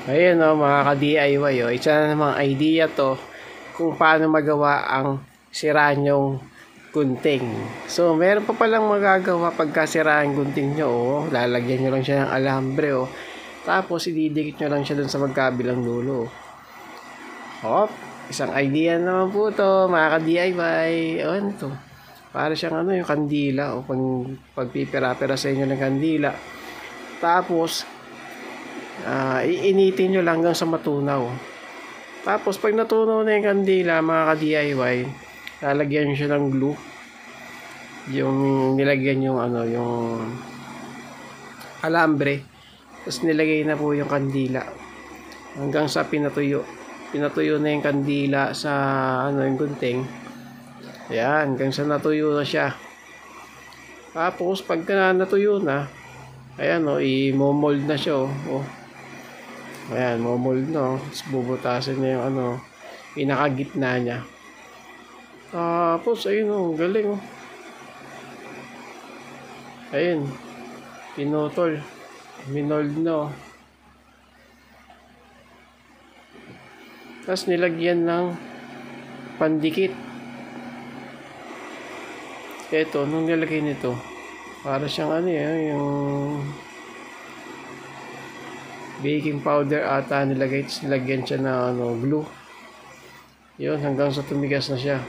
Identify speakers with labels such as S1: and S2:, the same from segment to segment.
S1: Ayan o mga ka-DIY o. Isa na namang idea to kung paano magawa ang siranyong gunting. So meron pa palang magagawa pagka siraan gunting nyo o. Lalagyan nyo lang siya ng alambre o. Tapos ididikit nyo lang siya dun sa magkabilang dulo. Hop, isang idea naman po to mga ka-DIY. O ano to? Para siyang ano yung kandila o pagpipira-pira sa inyo ng kandila. Tapos iinitin nyo lang hanggang sa matunaw. Tapos pag natunaw na yung kandila mga ka-DIY, lalagyan nyo siya ng glue. Yung nilagyan yung ano, yung alambre. Tapos nilagay na po yung kandila hanggang sa pinatuyo. Pinatuyo na yung kandila sa ano, yung gunting. Ayan, hanggang sa natuyo na siya. Tapos pagka natuyo na, ayan o, i-mold na siya o. Ayan, momold na. Tapos bubutasin niya yung ano, pinakagitna niya. Tapos, ayun o, galing o. Ayun, pinutol. Minold na o. Tapos nilagyan ng pandikit. Ito, nung nilagay nito, para siyang ano yung baking powder ata nilagay, nilagyan siya na ano, glue. Yun, hanggang sa tumigas na siya.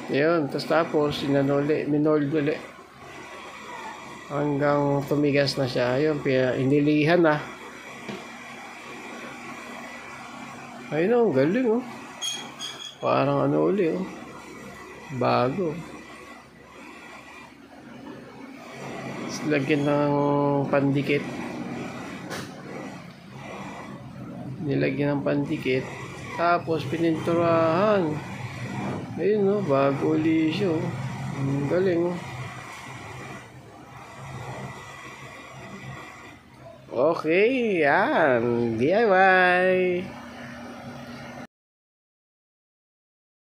S1: Yun, tapos minold uli. Hanggang tumigas na siya. Ayun, inilihan na. Ayun o, galing o. Parang ano uli o. Bago. Lagyan ng pandikit. Nilagyan ng pandikit. Tapos pininturahan. Ayun no, bago uli siya. Galing oh. Okay, yan. DIY.